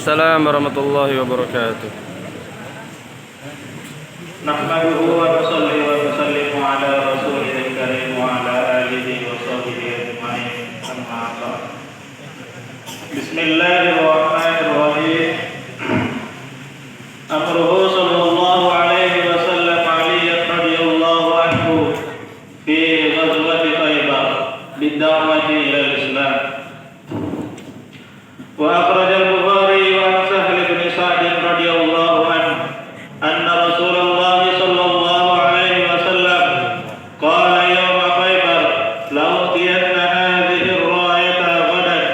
Waalaikumsalam warahmatullahi wabarakatuh. Nahmaduhu wa nusalli wa nusallimu ala rasulil karim wa ala alihi wa sahbihi ajma'in. Amma ba'd. Bismillahirrahmanirrahim. Amruhu sallallahu alaihi wasallam Aliyyah radhiyallahu anhu fi ghazwati Khaybar bid-da'wati ila al-Islam. Wa akhrajal Bukhari wa Sahal bin Sa'd radhiyallahu anhu anna Rasulullah sallallahu alaihi wasallam qala yawma Khaybar law tiyanna hadhihi ar-rayata ghadan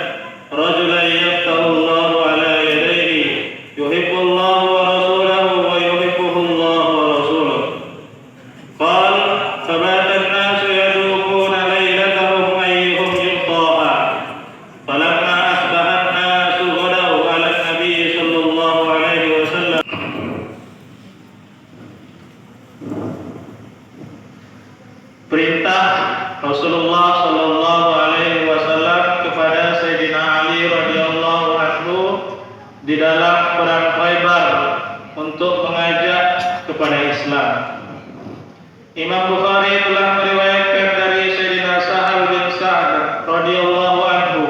rajulan yaftahu Allah ala yadayhi yuhibbu Allah wa rasuluhu wa yuhibbuhu Allah wa rasuluhu qala fabata an-nas yadukuna laylatahum ayyuhum yuqtaha falamma asbaha an-nas ghadaw ala an-nabi sallallahu alaihi wasallam. Perintah Rasulullah sallallahu alaihi wasallam kepada Sayyidina Ali radhiyallahu anhu di dalam perang Khaybar untuk mengajak kepada Islam. Imam Bukhari telah meriwayatkan dari Sayyidina Sahal bin Sa'd radhiyallahu anhu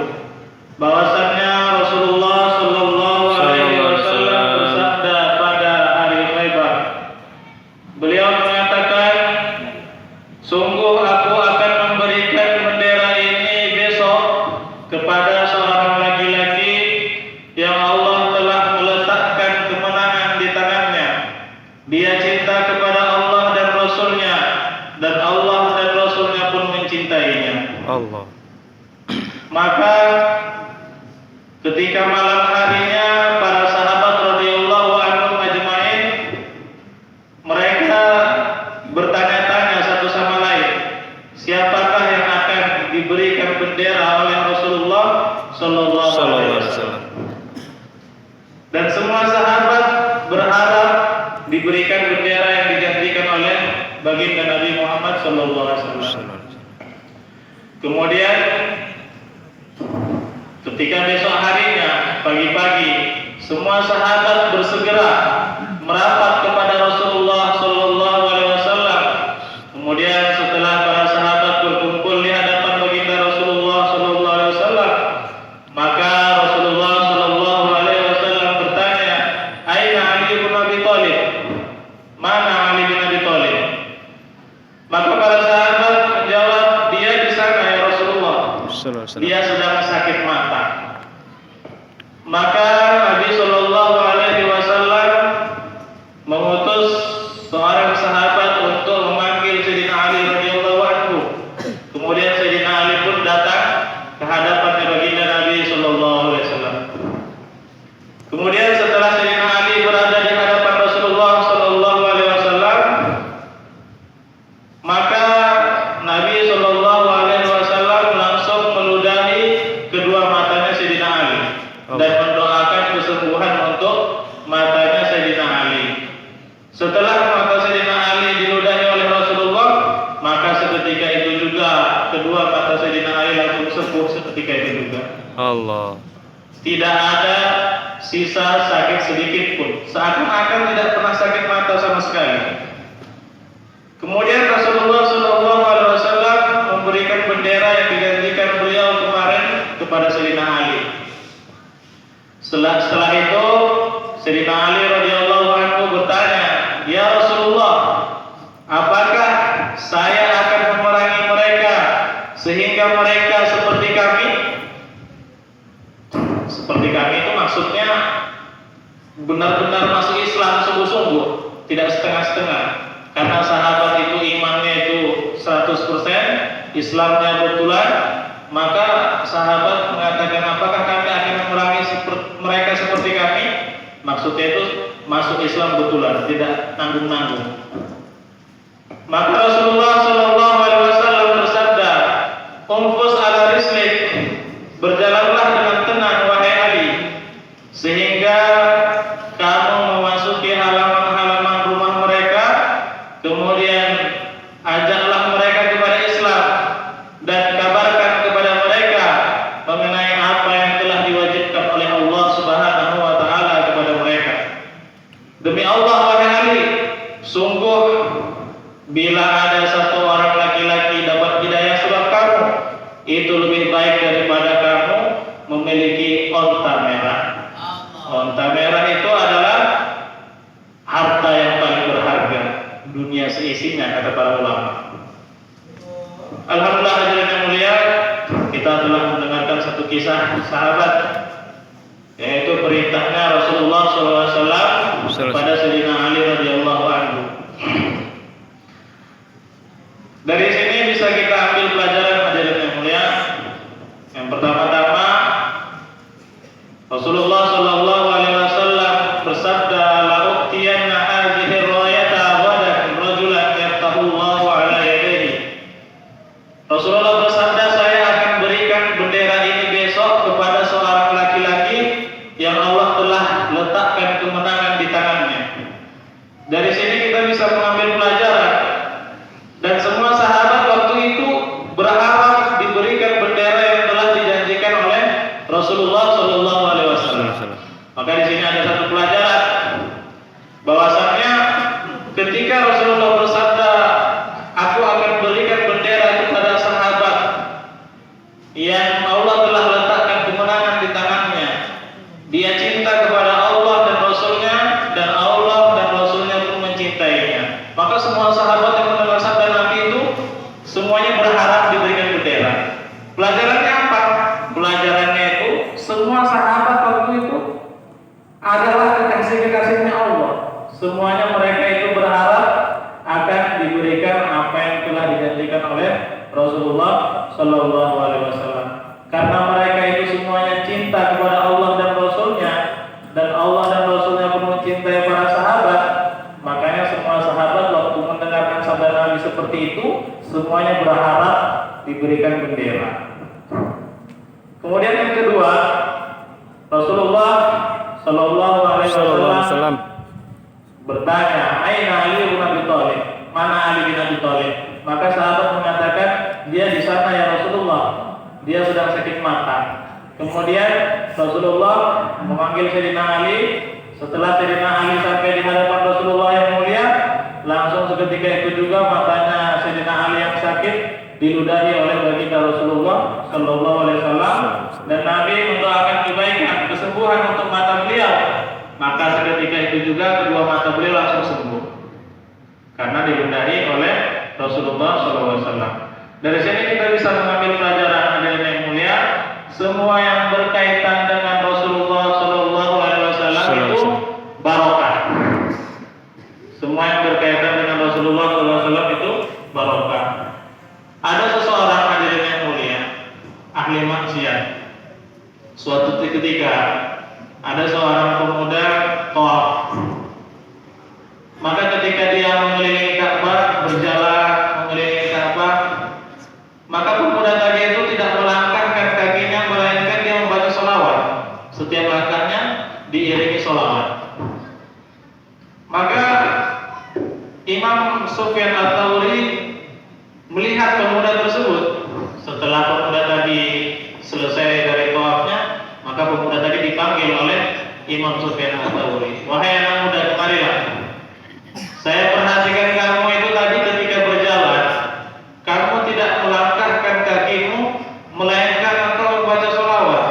bahwasannya Rasulullah sallallahu alaihi wasallam bersabda pada hari Khaybar. Beliau mengatakan, sungguh aku akan memberikan bendera ini besok kepada seorang laki-laki yang Allah telah meletakkan kemenangan di tangannya. Dia cinta kepada Allah dan Rasulnya, dan Allah dan Rasulnya pun mencintainya. Allah. Maka ketika malam harinya para sahabat radhiyallahu anhum ajmain mereka bertanya-tanya satu sama lain, siapakah yang akan diberikan bendera oleh Rasulullah sallallahu alaihi wasallam. Dan semua sahabat berharap diberikan bendera yang dijanjikan oleh baginda Nabi Muhammad sallallahu alaihi wasallam. Kemudian ketika besok harinya pagi-pagi semua sahabat bersegera merapat kepada Rasulullah sallallahu alaihi wasallam. Kemudian setelah para sahabat berkumpul di hadapan baginda Rasulullah sallallahu alaihi wasallam, maka Rasulullah sallallahu alaihi wasallam bertanya, "Aina Ali bin Abi Thalib?" Mana Ali bin Abi Thalib? Maka para sahabat menjawab, "Dia di sana ya Rasulullah. Dia sedang sakit mata." Maka Nabi sallallahu alaihi wasallam mengutus seorang sahabat untuk memanggil Sayyidina Ali radhiyallahu anhu. Kemudian Sayyidina Ali pun datang ke hadapan baginda Nabi sallallahu alaihi wasallam. Kemudian setelah Sayyidina Ali berada di hadapan Rasulullah sallallahu alaihi wasallam, maka Nabi sallallahu alaihi wasallam langsung meludahi kedua matanya Sayyidina Ali dan mendoakan kesembuhan untuk matanya Sayyidina Ali. Setelah mata Sayyidina Ali diludahi oleh Rasulullah, maka seketika itu juga kedua mata Sayyidina Ali langsung sembuh seketika itu juga. Allah. Tidak ada sisa sakit sedikit pun, seakan-akan tidak pernah sakit mata sama sekali. Kemudian Rasulullah sallallahu alaihi wasallam memberikan bendera yang dijanjikan beliau kemarin kepada Sayyidina Ali. Setelah itu Sayyidina Ali radhiyallahu anhu bertanya, "Ya Rasulullah, apakah saya akan memerangi mereka sehingga mereka seperti kami?" Seperti kami itu maksudnya benar-benar masuk Islam sungguh-sungguh, tidak setengah-setengah. Karena sahabat itu imannya itu 100%, Islamnya betulan, maka sahabat mengatakan, apakah kami akan memerangi mereka seperti kami? Maksudnya itu masuk Islam betulan, tidak nanggung-nanggung. Maka Rasulullah sallallahu alaihi wasallam bersabda, "Umfus ala rislik," berjalanlah dengan tenang wahai Ali, sehingga kamu memasuki halaman-halaman rumah mereka, kemudian ajaklah mereka kepada Islam dan kabarkan kepada mereka mengenai apa yang telah diwajibkan oleh Allah Subhanahu wa taala Demi Allah wahai Ali, sungguh bila ada satu orang laki-laki dapat hidayah sebab kamu, itu lebih baik daripada kamu memiliki onta merah. Onta merah itu adalah harta yang paling berharga dunia seisinya, kata para ulama. Alhamdulillah hadirin yang mulia, kita telah mendengarkan satu kisah sahabat, yaitu perintahnya Rasulullah SAW kepada Sayyidina Ali radhiyallahu anhu. Dari sini bisa kita ambil pelajaran hadirin yang mulia. Yang pertama-tama, Rasulullah sallallahu alaihi wasallam bersabda, "La uqtiyanna hadhihi ar-rayata ghadan rajulan yaftahu Allahu ala yadayhi." Rasulullah bersabda, saya akan berikan bendera ini besok kepada seorang laki-laki yang Allah telah letakkan kemenangan di tangannya. Dari sini kita bisa mengambil pelajaran, dan semua sahabat waktu itu berharap diberikan bendera yang telah dijanjikan oleh Rasulullah sallallahu alaihi wasallam. Maka di sini ada satu pelajaran, bahwasannya ketika Rasulullah bersabda, aku akan berikan bendera kepada sahabat yang Allah telah letakkan kemenangan di tangannya, dia cinta kepada Allah dan Rasulnya, dan Allah dan Rasulnya pun mencintainya. Maka semua sahabat yang mendengar sabda Nabi itu semuanya berharap diberikan bendera. Pelajarannya apa? Pelajarannya itu semua sahabat waktu itu adalah kekasih-kekasihnya Allah. Semuanya mereka itu berharap akan diberikan apa yang telah dijanjikan oleh Rasulullah Sallallahu Alaihi Wasallam. Karena mereka itu semuanya cinta kepada Allah dan Rasulnya, dan Allah dan Rasulnya pun mencintai para sahabat. Makanya semua sahabat waktu mendengarkan sabda Nabi seperti itu, semuanya berharap diberikan bendera. Kemudian yang kedua, Rasulullah Sallallahu Alaihi Wasallam bertanya, "Aina Ali bin Abi Thalib?" Mana Ali bin Abi Thalib? Maka sahabat mengatakan, dia di sana ya Rasulullah, dia sedang sakit mata. Kemudian Rasulullah memanggil Sayyidina Ali. Setelah Sayyidina Ali sampai di hadapan Rasulullah yang mulia, langsung seketika itu juga matanya Sayyidina Ali yang sakit diludahi oleh baginda Rasulullah Sallallahu Alaihi Wasallam, dan Nabi mendoakan kebaikan, kesembuhan untuk mata beliau. Maka seketika itu juga kedua mata beliau langsung sembuh karena diludahi oleh Rasulullah Sallallahu Alaihi Wasallam. Dari sini kita bisa mengambil pelajaran hadirin yang mulia, semua yang berkaitan dengan Rasulullah Sallallahu Alaihi Wasallam itu barokah. Semua yang berkaitan dengan Rasulullah Sallallahu Alaihi Wasallam itu barokah. Ada seseorang hadirin yang mulia, ahli maksiat. Suatu ketika ada seorang pemuda tawaf. Maka ketika dia mengelilingi Ka'bah, berjalan mengelilingi Ka'bah, maka pemuda tadi itu tidak melangkahkan kakinya, melainkan dia membaca sholawat. Setiap langkahnya diiringi sholawat. Maka Imam Sufyan Ats-Tsauri melihat pemuda tersebut. Setelah pemuda tadi selesai dari tawafnya, maka pemuda tadi dipanggil oleh Imam Sufyan Ats-Tsauri. "Wahai anak muda, kemarilah. Saya perhatikan kamu itu tadi ketika berjalan, kamu tidak melangkahkan kakimu, melainkan engkau membaca sholawat.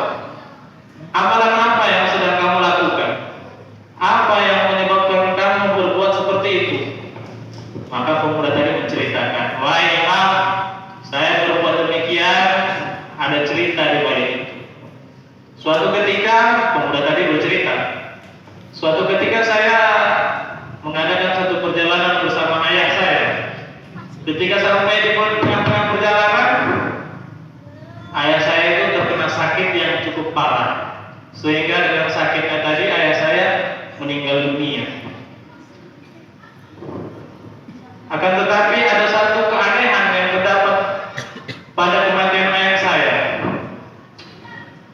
Amalan apa yang sedang kamu lakukan? Apa yang menyebabkan kamu berbuat seperti itu?" Maka pemuda tadi menceritakan, "Wahai Imam, saya berbuat demikian, ada cerita di balik itu. Suatu ketika," pemuda tadi bercerita, "suatu ketika saya mengadakan satu perjalanan bersama ayah saya. Ketika sampai di tengah-tengah perjalanan, ayah saya itu terkena sakit yang cukup parah, sehingga dengan sakitnya tadi ayah saya meninggal dunia. Akan tetapi ada satu keanehan yang terdapat pada kematian ayah saya.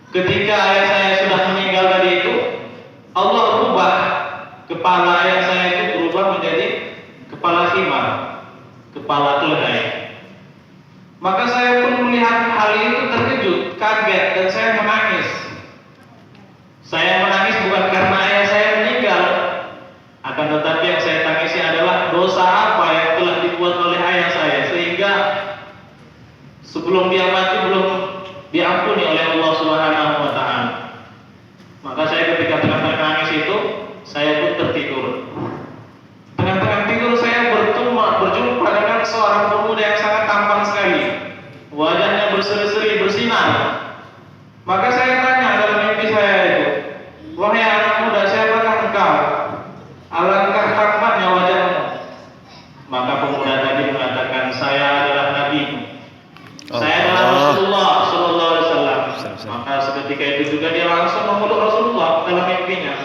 Ketika ayah saya sudah meninggal tadi itu, Allah rubah kepala ayah saya itu berubah menjadi kepala khimar, kepala keledai. Maka saya pun melihat hal itu terkejut, kaget, dan saya menangis. Saya menangis bukan karena ayah saya meninggal, saya pun tertidur. Tengah-tengah tidur saya berjumpa dengan seorang pemuda yang sangat tampan sekali. Wajahnya berseri-seri, bersinar. Maka saya tanya dalam mimpi saya itu, "Wahai anak muda, siapakah engkau? Alangkah tampannya wajahmu." Maka pemuda tadi mengatakan, "Saya adalah Nabi. Saya adalah Rasulullah Sallallahu Alaihi Wasallam." Maka seketika itu juga dia langsung memeluk Rasulullah dalam mimpinya.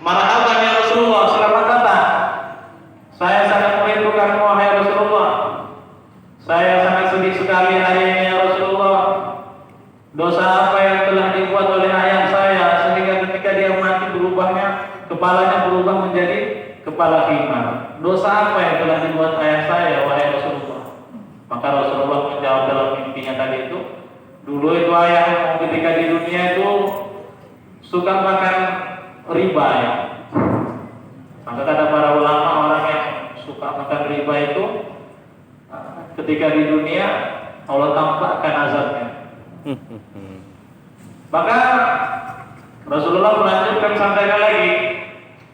"Marhaban ya Rasulullah, selamat datang. Saya sangat merindukanmu wahai Rasulullah. Saya sangat sedih sekali hari ini ya Rasulullah. Dosa apa yang telah dibuat oleh ayah saya sehingga ketika dia mati kepalanya berubah menjadi kepala himar. Dosa apa yang telah dibuat ayah saya wahai Rasulullah?" Maka Rasulullah menjawab dalam mimpinya tadi itu, "Dulu itu ayahmu ketika di dunia itu suka makan riba ya." Maka kata para ulama, orang yang suka makan riba itu ketika di dunia Allah tampakkan azabnya. Maka Rasulullah melanjutkan sampaikan lagi,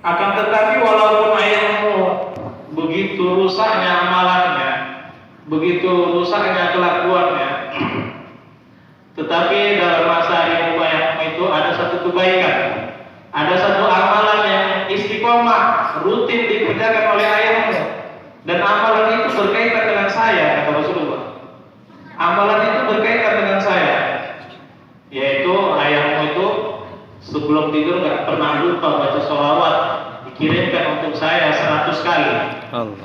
"Akan tetapi walaupun ayahmu begitu rusaknya amalannya, begitu rusaknya kelakuannya, tetapi dalam masa hidup ayahmu itu ada satu kebaikan, ada satu amalan yang istiqomah rutin dikerjakan oleh ayahmu, dan amalan itu berkaitan dengan saya," kata Rasulullah. "Amalan itu berkaitan dengan saya, yaitu ayahmu itu sebelum tidur nggak pernah lupa baca sholawat, dikirimkan untuk saya 100 kali.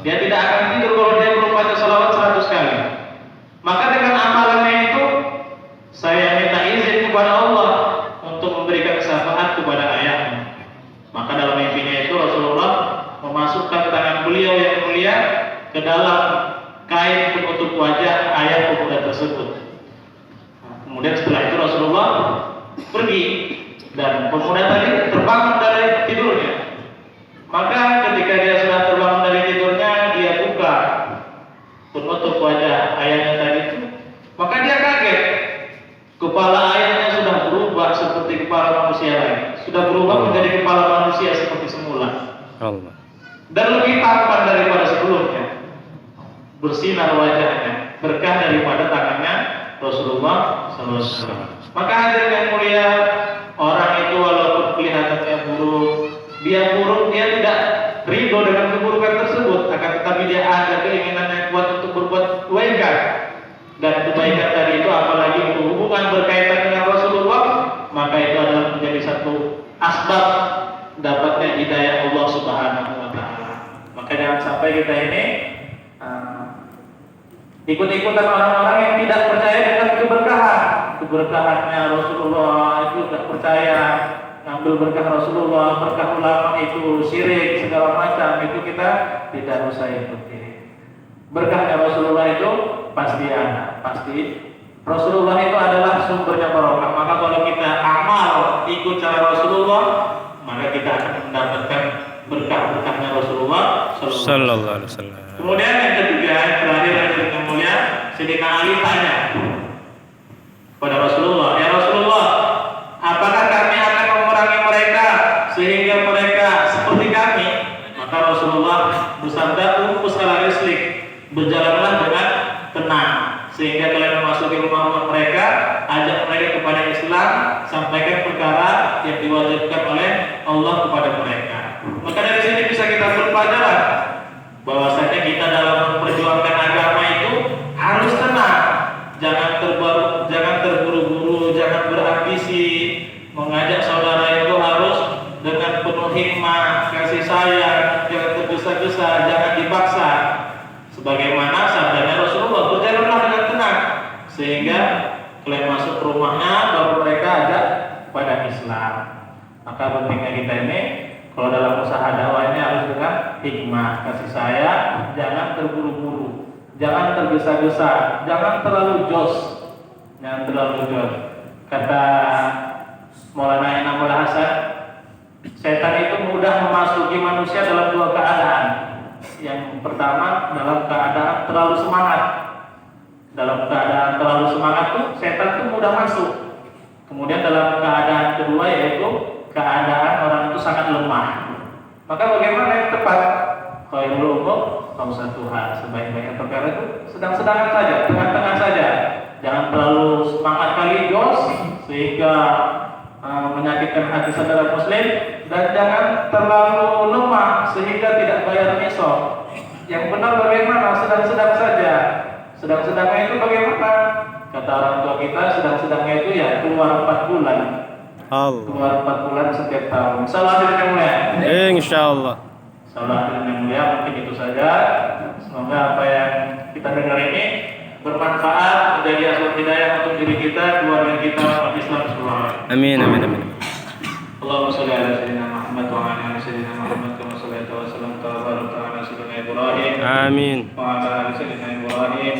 Dia tidak akan tidur kalau dia belum baca sholawat 100 kali. Maka dengan amalannya itu saya minta izin kepada Allah untuk memberikan syafaat kepada ayahmu." Maka dalam mimpinya itu Rasulullah memasukkan tangan beliau yang mulia ke dalam kain penutup wajah ayah pemuda tersebut. Kemudian setelah itu Rasulullah pergi dan pemuda tadi terbangun dari tidurnya. Maka ketika dia sudah terbangun dari tidurnya, dia buka penutup wajah ayahnya tadi itu. Maka dia kaget. Kepala ayahnya sudah berubah seperti kepala manusia lain. Sudah berubah menjadi kepala manusia seperti semula. Dan lebih tampan daripada sebelumnya. Bersinar wajahnya, berkah daripada tangannya Rasulullah SAW. Maka hadirin yang mulia, orang itu walaupun kelihatannya buruk, dia tidak ridho dengan keburukan tersebut, akan tetapi dia ada keinginan yang kuat untuk berbuat kebaikan. Dan kebaikan tadi itu apalagi berhubungan berkaitan dengan Rasulullah, maka itu adalah menjadi satu asbab dapatnya hidayah Allah Subhanahu wa Ta'ala. Maka jangan sampai kita ini ikut-ikutan orang-orang yang tidak percaya dengan keberkahannya Rasulullah, itu tidak percaya ngambil berkah Rasulullah, berkah ulama itu syirik segala macam, itu kita tidak usah ikuti. Berkahnya Rasulullah itu pasti ada, pasti Rasulullah itu adalah sumbernya barokah. Maka kalau kita amal ikut cara Rasulullah, maka kita akan mendapatkan berkah-berkahnya Rasulullah Sallallahu Alaihi Wasallam. Kemudian yang ketiga, terakhir yang mulia, Sayyidina Ali tanya kepada Rasulullah, "Ya Rasulullah, apakah kami akan memerangi mereka sehingga mereka seperti kami?" Maka Rasulullah bersabda, "Umus ala rislik, berjalanlah dengan tenang sehingga kalian memasuki rumah mereka, ajak mereka kepada Islam, sampaikan perkara yang diwajibkan oleh Allah kepada mereka." Maka dari sini bisa kita berpelajaran bahwasanya kita dalam memperjuangkan agama itu harus tenang, jangan terburu-buru, jangan berambisi. Mengajak saudara itu harus dengan penuh hikmah, kasih sayang, jangan tergesa-gesa, jangan dipaksa. Sebagaimana sabdanya Rasulullah, berjalanlah dengan tenang sehingga kalian masuk ke rumahnya, baru mereka ajak pada Islam. Maka pentingnya kita ini kalau dalam usaha dakwahnya harus dengan hikmah, kasih sayang, jangan terburu-buru, jangan tergesa-gesa, jangan terlalu jos. Kata Maulana Inamul Hasan, setan itu mudah memasuki manusia dalam dua keadaan. Yang pertama, dalam keadaan terlalu semangat. Dalam keadaan terlalu semangat tuh setan tuh mudah masuk. Kemudian dalam keadaan kedua yaitu keadaan orang itu sangat lemah. Maka bagaimana yang tepat? Khairul umur awsatuha, sebaik-baiknya perkara itu sedang-sedangan saja, tengah-tengah saja. Jangan terlalu semangat kali jos sehingga menyakitkan hati saudara muslim, dan jangan terlalu lemah sehingga tidak bayar nisab. Yang benar bagaimana? Sedang-sedang saja. Sedang-sedangnya itu bagaimana? Kata orang tua kita, sedang-sedangnya itu ya keluar 4 bulan. Allah. Keluar 4 bulan setiap tahun. Salah yang mulia. Insyaallah. Salah yang mulia, mungkin itu saja. Semoga apa yang kita dengar ini bermanfaat, menjadi asbab hidayah untuk diri kita, keluarga kita, umat Islam semua. Amin, amin, amin. Allahumma sholli ala sayyidina Muhammad wa ala ali sayyidina Muhammad kama shallaita wa sallamta wa barakta ala sayyidina Ibrahim Amin. wa ala ali sayyidina Ibrahim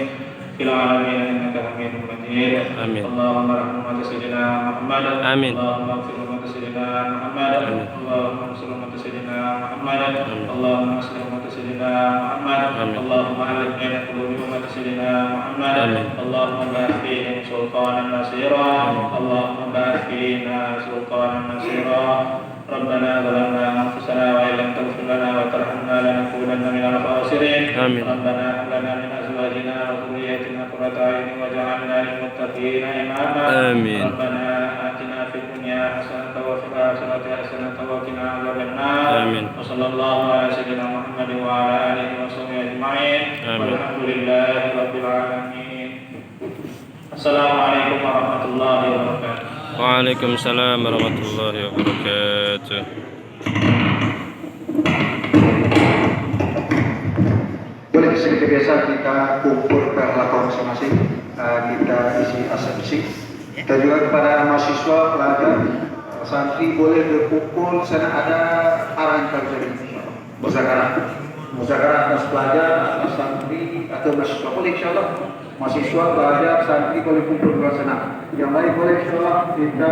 fil alamin innaka Hamidum Majid. Amin. Allahumma rahmat sayyidina Muhammad. Amin. Allahumma ighfir umat sayyidina Muhammad. Amin. Allahumma ansur umat sayyidina Muhammad. Amin. Allahumma aslim umat sayyidina Muhammad. Amin. Allahumma alif baina qulubi umat sayyidina Muhammad. Amin. Allahumma ba'ath fihim sultanan nasira. Allahumma ba'ath fina sultanan nasira. ربنا ظلمنا أنفسنا وإن لم تغفر لنا وترحمنا لنكونن من الخاسرين. آمين. ربنا هب لنا من أزواجنا وذريتنا قرة أعين واجعلنا للمتقين إماما. آمين. ربنا آتنا في الدنيا حسنة وفي الآخرة حسنة وقنا عذاب النار. آمين. وصلى الله على سيدنا محمد وعلى آله وصحبه أجمعين. آمين. والحمد لله رب العالمين. السلام عليكم ورحمة الله وبركاته. Waalaikumsalam warahmatullahi wabarakatuh. Boleh seperti biasa kita kumpul ke lapangan masing-masing, kita isi asumsi. Kita juga kepada mahasiswa, pelajar, santri boleh berkumpul sana, ada arahan kalau jadi muzakarah atas pelajar, atas santri atau mahasiswa boleh insyaallah. Mahasiswa, pelajar, santri boleh kumpul di sana. Yang lain boleh insyaallah kita